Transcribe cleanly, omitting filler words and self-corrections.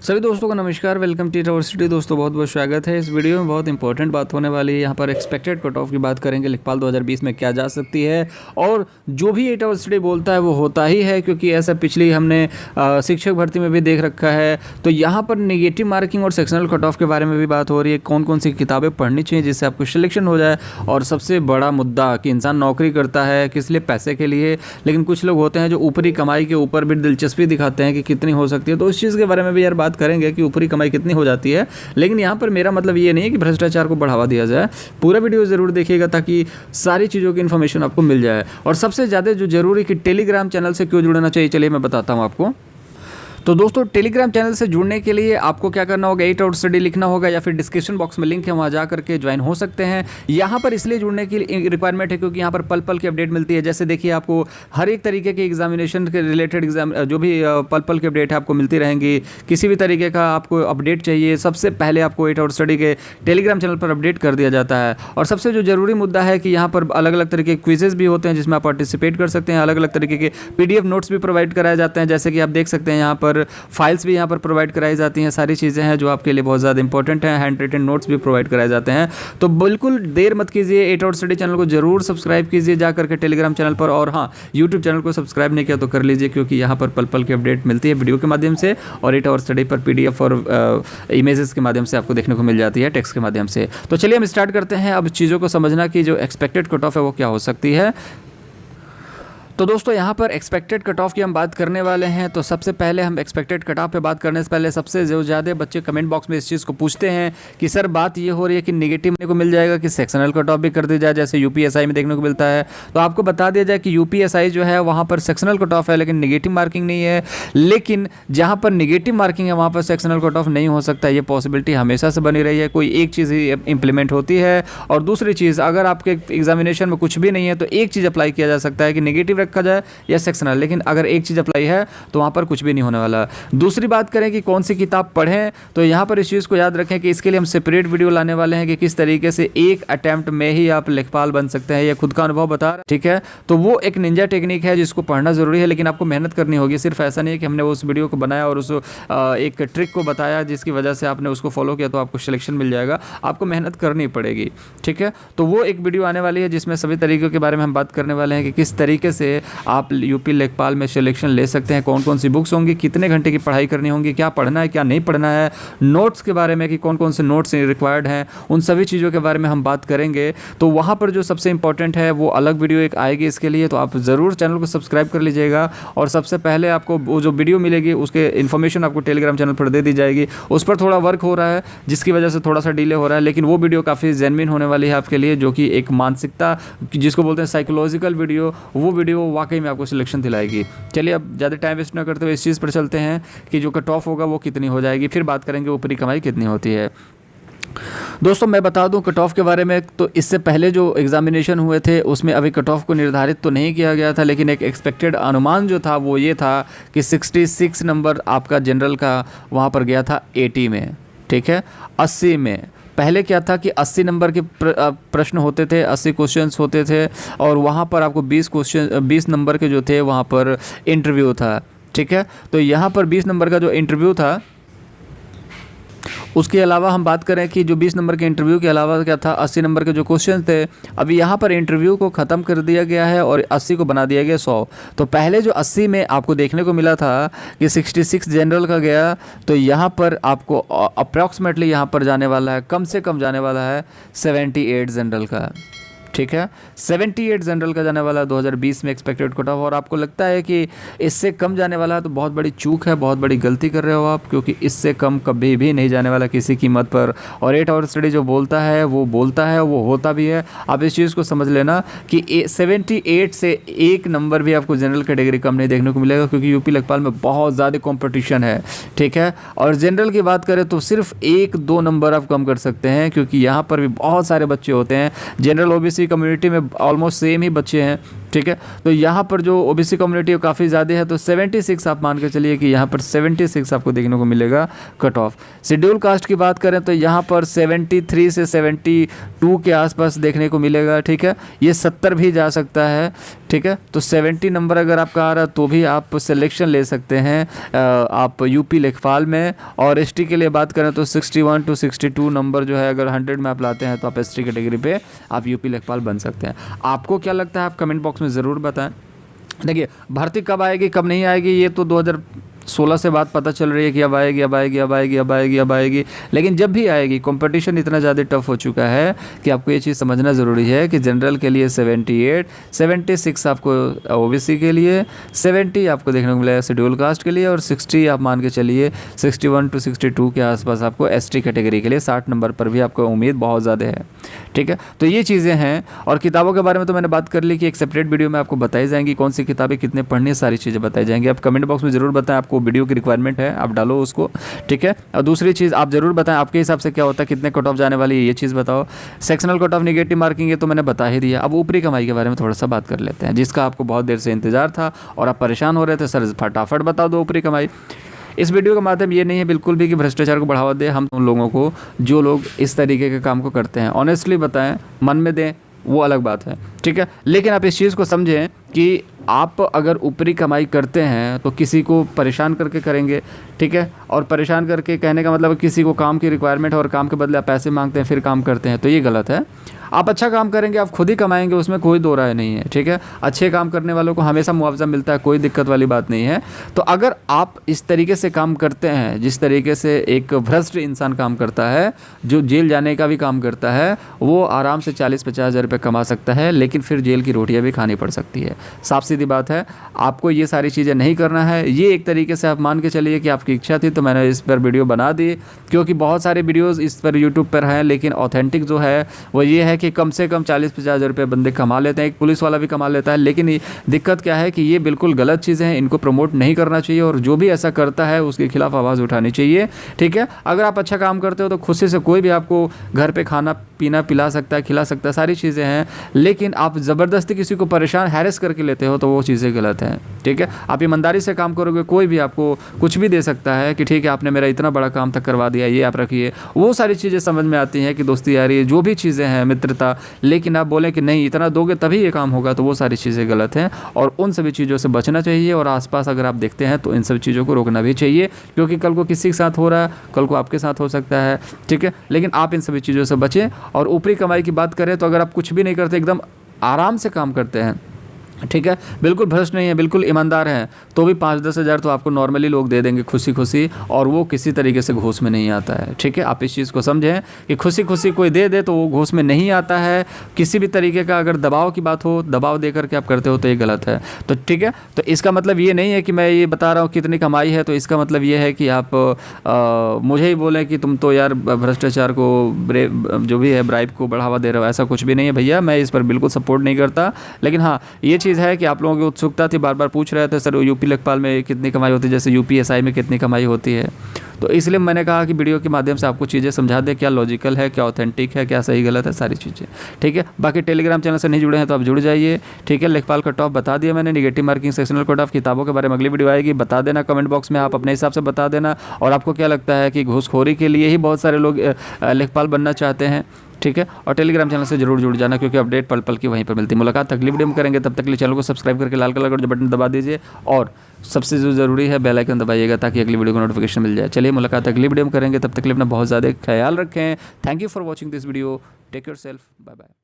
सभी दोस्तों को नमस्कार, वेलकम टू यूनिवर्सिटी। दोस्तों बहुत बहुत स्वागत है। इस वीडियो में बहुत इंपॉर्टेंट बात होने वाली है। यहाँ पर एक्सपेक्टेड कट ऑफ की बात करेंगे, लेखपाल 2020 में क्या जा सकती है, और जो भी यूनिवर्सिटी बोलता है वो होता ही है, क्योंकि ऐसा पिछली हमने शिक्षक भर्ती में भी देख रखा है। तो यहाँ पर नेगेटिव मार्किंग और सेक्शनल कट ऑफ के बारे में भी बात हो रही है, कौन कौन सी किताबें पढ़नी चाहिए जिससे आपको सिलेक्शन हो जाए। और सबसे बड़ा मुद्दा कि इंसान नौकरी करता है किस लिए, पैसे के लिए, लेकिन कुछ लोग होते हैं जो ऊपरी कमाई के ऊपर भी दिलचस्पी दिखाते हैं कि कितनी हो सकती है। तो उस चीज़ के बारे में भी यार बात करेंगे कि ऊपरी कमाई कितनी हो जाती है। लेकिन यहाँ पर मेरा मतलब ये नहीं है कि भ्रष्टाचार को बढ़ावा दिया जाए। पूरा वीडियो ज़रूर देखिएगा ताकि सारी चीज़ों की इन्फॉर्मेशन आपको मिल जाए। और सबसे ज़्यादा जो जरूरी कि टेलीग्राम चैनल से क्यों जुड़ना चाहिए, चलिए मैं बताता हूँ आपको। तो दोस्तों टेलीग्राम चैनल से जुड़ने के लिए आपको क्या करना होगा, 8 आवर स्टडी लिखना होगा, या फिर डिस्क्रिप्शन बॉक्स में लिंक है, वहाँ जा करके ज्वाइन हो सकते हैं। यहाँ पर इसलिए जुड़ने की रिक्वायरमेंट है क्योंकि यहाँ पर पल पल की अपडेट मिलती है। जैसे देखिए, आपको हर एक तरीके के एग्जामिनेशन के रिलेटेड जो भी पल पल की अपडेट है आपको मिलती रहेंगी। किसी भी तरीके का आपको अपडेट चाहिए, सबसे पहले आपको 8 आवर स्टडी के टेलीग्राम चैनल पर अपडेट कर दिया जाता है। और सबसे जो जरूरी मुद्दा है कि यहाँ पर अलग अलग तरीके के क्विजेज भी होते हैं जिसमें आप पार्टिसिपेट कर सकते हैं। अलग अलग तरीके के PDF नोट्स भी प्रोवाइड कराए जाते हैं, जैसे कि आप देख सकते हैं यहाँ पर फाइल्स यहाँ पर प्रोवाइड कराई जाती हैं। सारी चीज़ें हैं जो आपके लिए बहुत ज़्यादा इंपॉर्टेंट हैं। हैंड रिटन नोट्स भी प्रोवाइड कराए जाते हैं। तो बिल्कुल देर मत कीजिए, 8 आवर स्टडी चैनल को जरूर सब्सक्राइब कीजिए जा करके टेलीग्राम चैनल पर। और हाँ, यूट्यूब चैनल को सब्सक्राइब नहीं किया तो कर लीजिए, क्योंकि यहाँ पर पल पल की अपडेट मिलती है वीडियो के माध्यम से, और 8 आवर स्टडी पर PDF और इमेजेस के माध्यम से आपको देखने को मिल जाती है, टेक्स्ट के माध्यम से। तो चलिए हम स्टार्ट करते हैं अब चीज़ों को समझना कि जो एक्सपेक्टेड कट ऑफ है वो क्या हो सकती है। तो दोस्तों यहाँ पर एक्सपेक्टेड कट ऑफ की हम बात करने वाले हैं। तो सबसे पहले हम एक्सपेक्टेड कट ऑफ पे बात करने से पहले सबसे जो ज़्यादा बच्चे कमेंट बॉक्स में इस चीज़ को पूछते हैं कि सर बात ये हो रही है कि नेगेटिव को मिल जाएगा कि सेक्शनल कट ऑफ भी कर दी जाए, जैसे UPSI में देखने को मिलता है। तो आपको बता दिया जाए कि UPSI जो है वहाँ पर सेक्शनल कट ऑफ है, लेकिन नेगेटिव मार्किंग नहीं है। लेकिन जहाँ पर नेगेटिव मार्किंग है वहाँ पर सेक्शनल कट ऑफ नहीं हो सकता। ये पॉसिबिलिटी हमेशा से बनी रही है। कोई एक चीज़ ही इंप्लीमेंट होती है, और दूसरी चीज़ अगर आपके एग्जामिनेशन में कुछ भी नहीं है तो एक चीज़ अप्लाई किया जा सकता है कि नेगेटिव रखा जाए या सेक्शनल। लेकिन अगर एक चीज़ अप्लाई है तो वहाँ पर कुछ भी नहीं होने वाला। दूसरी बात करें कि कौन सी किताब पढ़ें, तो यहाँ पर इस चीज़ को याद रखें कि इसके लिए हम सेपरेट वीडियो लाने वाले हैं कि किस तरीके से एक अटैम्प्ट में ही आप लेखपाल बन सकते हैं। ये खुद का अनुभव बता रहा है, ठीक है। तो वो एक निंजा टेक्निक है जिसको पढ़ना ज़रूरी है, लेकिन आपको मेहनत करनी होगी। सिर्फ ऐसा नहीं है कि हमने उस वीडियो को बनाया और उस एक ट्रिक को बताया जिसकी वजह से आपने उसको फॉलो किया तो आपको सिलेक्शन मिल जाएगा। आपको मेहनत करनी पड़ेगी, ठीक है। तो वो एक वीडियो आने वाली है जिसमें सभी तरीकों के बारे में हम बात करने वाले हैं कि किस तरीके से आप UP लेखपाल में सिलेक्शन ले सकते हैं, कौन कौन सी बुक्स होंगी, कितने घंटे की पढ़ाई करनी होंगी, क्या पढ़ना है क्या नहीं पढ़ना है, नोट्स के बारे में कि कौन कौन से नोट्स रिक्वायर्ड हैं, उन सभी चीज़ों के बारे में हम बात करेंगे। तो वहाँ पर जो सबसे इंपॉर्टेंट है वो अलग वीडियो एक आएगी इसके लिए, तो आप ज़रूर चैनल को सब्सक्राइब कर लीजिएगा। और सबसे पहले आपको वो जो वीडियो मिलेगी उसके इन्फॉर्मेशन आपको टेलीग्राम चैनल पर दे दी जाएगी। उस पर थोड़ा वर्क हो रहा है जिसकी वजह से थोड़ा सा डिले हो रहा है, लेकिन वो वीडियो काफ़ी जेन्युइन होने वाली है आपके लिए, जो कि एक मानसिकता जिसको बोलते हैं साइकोलॉजिकल वीडियो, वो वीडियो वाकई में आपको सिलेक्शन दिलाएगी। चलिए अब ज़्यादा टाइम वेस्ट ना करते हुए इस चीज़ पर चलते हैं कि जो कट ऑफ होगा वो कितनी हो जाएगी, फिर बात करेंगे ऊपरी कमाई कितनी होती है। दोस्तों मैं बता दूं कट ऑफ के बारे में, तो इससे पहले जो एग्जामिनेशन हुए थे उसमें अभी कट ऑफ को निर्धारित तो नहीं किया गया था, लेकिन एक एक्सपेक्टेड अनुमान जो था वो ये था कि 66 नंबर आपका जनरल का वहाँ पर गया था 80 में, ठीक है। 80 में पहले क्या था कि 80 नंबर के प्रश्न होते थे, 80 क्वेश्चंस होते थे, और वहाँ पर आपको 20 नंबर के जो थे वहाँ पर इंटरव्यू था, ठीक है। तो यहाँ पर 20 नंबर का जो इंटरव्यू था, उसके अलावा हम बात करें कि जो 20 नंबर के इंटरव्यू के अलावा क्या था, 80 नंबर के जो क्वेश्चन थे, अभी यहाँ पर इंटरव्यू को ख़त्म कर दिया गया है और 80 को बना दिया गया 100। तो पहले जो 80 में आपको देखने को मिला था कि 66 जनरल का गया, तो यहाँ पर आपको अप्रॉक्सीमेटली यहाँ पर जाने वाला है, कम से कम जाने वाला है 78 जनरल का, ठीक है। 78 जनरल का जाने वाला है 2020 में एक्सपेक्टेड कट ऑफ। और आपको लगता है कि इससे कम जाने वाला है तो बहुत बड़ी चूक है, बहुत बड़ी गलती कर रहे हो आप, क्योंकि इससे कम कभी भी नहीं जाने वाला किसी कीमत पर। और 8 आवर स्टडी जो बोलता है वो बोलता है, वो होता भी है। आप इस चीज़ को समझ लेना कि 78 से एक नंबर भी आपको जनरल कैटेगरी कम नहीं देखने को मिलेगा, क्योंकि UP लेखपाल में बहुत ज़्यादा कॉम्पिटिशन है, ठीक है। और जनरल की बात करें तो सिर्फ 1-2 नंबर आप कम कर सकते हैं, क्योंकि यहाँ पर भी बहुत सारे बच्चे होते हैं। जनरल OBC कम्युनिटी में ऑलमोस्ट सेम ही बच्चे हैं, ठीक है। तो यहाँ पर जो OBC कम्युनिटी काफ़ी ज़्यादा है, तो 76 आप मान के चलिए कि यहाँ पर 76 आपको देखने को मिलेगा कट ऑफ। शेड्यूल कास्ट की बात करें तो यहाँ पर 73 से 72 के आसपास देखने को मिलेगा, ठीक है। ये 70 भी जा सकता है, ठीक है। तो 70 नंबर अगर आपका आ रहा तो भी आप सिलेक्शन ले सकते हैं आप यूपी लेखपाल में। और एसटी के लिए बात करें तो 61 to 62 नंबर जो है अगर 100 में आप लाते हैं तो आप एसटी कैटेगरी पे आप यूपी लेखपाल बन सकते हैं। आपको क्या लगता है आप कमेंट बॉक्स में ज़रूर बताएं। देखिए भर्ती कब आएगी कब नहीं आएगी ये तो 2016 से बात पता चल रही है कि अब आएगी अब आएगी अब आएगी अब आएगी अब आएगी, लेकिन जब भी आएगी कंपटीशन इतना ज़्यादा टफ हो चुका है कि आपको ये चीज़ समझना ज़रूरी है कि जनरल के लिए 78, 76 आपको ओबीसी के लिए, 70 आपको देखने को मिलेगा शेड्यूल कास्ट के लिए और 60 आप मान के चलिए 61 to 62 के आसपास आपको एसटी कैटेगरी के लिए 60 नंबर पर भी आपको उम्मीद बहुत ज़्यादा है। ठीक है, तो ये चीज़ें हैं। और किताबों के बारे में तो मैंने बात कर ली कि एक सेपरेट वीडियो में आपको बताई जाएंगी कौन सी किताबें कितने पढ़नी, सारी चीज़ें बताई जाएंगी। आप कमेंट बॉक्स में ज़रूर बताएं आपको वीडियो की रिक्वायरमेंट है आप डालो उसको। ठीक है, और दूसरी चीज़ आप ज़रूर बताएं आपके हिसाब से क्या होता है कितने कट ऑफ जाने वाली है ये चीज़ बताओ। Sectional cut off negative marking है तो मैंने बता ही दिया। अब ऊपरी कमाई के बारे में थोड़ा सा बात कर लेते हैं जिसका आपको बहुत देर से इंतजार था और आप परेशान हो रहे थे सर फटाफट बता दो ऊपरी कमाई। इस वीडियो का माध्यम ये नहीं है बिल्कुल भी कि भ्रष्टाचार को बढ़ावा दे, हम उन लोगों को जो लोग इस तरीके के काम को करते हैं ऑनेस्टली बताएं, मन में दें, वो अलग बात है। ठीक है, लेकिन आप इस चीज़ को समझें कि आप अगर ऊपरी कमाई करते हैं तो किसी को परेशान करके करेंगे। ठीक है, और परेशान करके कहने का मतलब किसी को काम की रिक्वायरमेंट है और काम के बदले आप पैसे मांगते हैं फिर काम करते हैं तो ये गलत है। आप अच्छा काम करेंगे आप खुद ही कमाएंगे उसमें कोई दो राय नहीं है। ठीक है, अच्छे काम करने वालों को हमेशा मुआवजा मिलता है, कोई दिक्कत वाली बात नहीं है। तो अगर आप इस तरीके से काम करते हैं जिस तरीके से एक भ्रष्ट इंसान काम करता है जो जेल जाने का भी काम करता है वो आराम से 40-50 हज़ार रुपये कमा सकता है लेकिन फिर जेल की रोटियां भी खानी पड़ सकती है। साफ सीधी बात है, आपको ये सारी चीज़ें नहीं करना है। ये एक तरीके से आप मान के चलिए कि आपकी इच्छा थी तो मैंने इस पर वीडियो बना दी क्योंकि बहुत सारे वीडियोज़ इस पर यूट्यूब पर हैं लेकिन ऑथेंटिक जो है वो ये है कि कम से कम 40-50 हज़ार रुपये बंदे कमा लेते हैं, एक पुलिस वाला भी कमा लेता है। लेकिन दिक्कत क्या है कि ये बिल्कुल गलत चीज़ें हैं, इनको प्रमोट नहीं करना चाहिए और जो भी ऐसा करता है उसके खिलाफ आवाज़ उठानी चाहिए। ठीक है, अगर आप अच्छा काम करते हो तो खुशी से कोई भी आपको घर पे खाना पीना पिला सकता है, खिला सकता है, सारी चीज़ें हैं। लेकिन आप ज़बरदस्ती किसी को परेशान हैरेस करके लेते हो तो वो चीज़ें गलत हैं। ठीक है, आप ईमानदारी से काम करोगे कोई भी आपको कुछ भी दे सकता है कि ठीक है आपने मेरा इतना बड़ा काम तक करवा दिया ये आप रखिए, वो सारी चीज़ें समझ में आती हैं कि दोस्ती यारी जो भी चीज़ें हैं मित्रता। लेकिन आप बोलें कि नहीं इतना दोगे तभी ये काम होगा तो वो सारी चीज़ें गलत हैं और उन सभी चीज़ों से बचना चाहिए। और आसपास अगर आप देखते हैं तो इन सभी चीज़ों को रोकना भी चाहिए क्योंकि कल को किसी के साथ हो रहा है कल को आपके साथ हो सकता है। ठीक है, लेकिन आप इन सभी चीज़ों से बचें। और ऊपरी कमाई की बात करें तो अगर आप कुछ भी नहीं करते एकदम आराम से काम करते हैं, ठीक है, बिल्कुल भ्रष्ट नहीं है, बिल्कुल ईमानदार हैं तो भी 5-10 हज़ार तो आपको नॉर्मली लोग दे देंगे खुशी खुशी और वो किसी तरीके से घूस में नहीं आता है। ठीक है, आप इस चीज़ को समझें कि खुशी खुशी कोई दे दे तो वो घूस में नहीं आता है। किसी भी तरीके का अगर दबाव की बात हो दबाव दे करके आप करते हो तो ये गलत है। तो ठीक है, तो इसका मतलब ये नहीं है कि मैं ये बता रहा हूँ कितनी कमाई है तो इसका मतलब ये है कि आप मुझे ही बोलें कि तुम तो यार भ्रष्टाचार को जो भी है ब्राइब को बढ़ावा दे रहे हो, ऐसा कुछ भी नहीं है भैया, मैं इस पर बिल्कुल सपोर्ट नहीं करता। लेकिन हाँ ये चीज़ है कि आप लोगों की उत्सुकता थी, बार बार पूछ रहे थे सर यूपी लेखपाल में कितनी कमाई होती है जैसे यूपीएसआई में कितनी कमाई होती है, तो इसलिए मैंने कहा कि वीडियो के माध्यम से आपको चीज़ें समझा दें क्या लॉजिकल है क्या ऑथेंटिक है क्या सही गलत है सारी चीज़ें। ठीक है, बाकी टेलीग्राम चैनल से नहीं जुड़े हैं तो आप जुड़ जाइए। ठीक है, लेखपाल कट ऑफ बता दिया मैंने, negative marking sectional cut off किताबों के बारे में अगली वीडियो आएगी, बता देना कमेंट बॉक्स में, आप अपने हिसाब से बता देना। और आपको क्या लगता है कि घूसखोरी के लिए ही बहुत सारे लोग लेखपाल बनना चाहते हैं। ठीक है, और टेलीग्राम चैनल से जरूर जुड़ जाना क्योंकि अपडेट पल पल की वहीं पर मिलती है। मुलाकात अगली वीडियो में करेंगे, तब तक के लिए चैनल को सब्सक्राइब करके लाल कलर का जो बटन दबा दीजिए और सबसे जो ज़रूरी है बेल आइकन दबाइएगा ताकि अगली वीडियो को नोटिफिकेशन मिल जाए। चलिए मुलाकात अगली वीडियो में करेंगे, तब तक के लिए अपना बहुत ज़्यादा ख्याल रखें। Thank you for watching this video, take yourself, bye bye.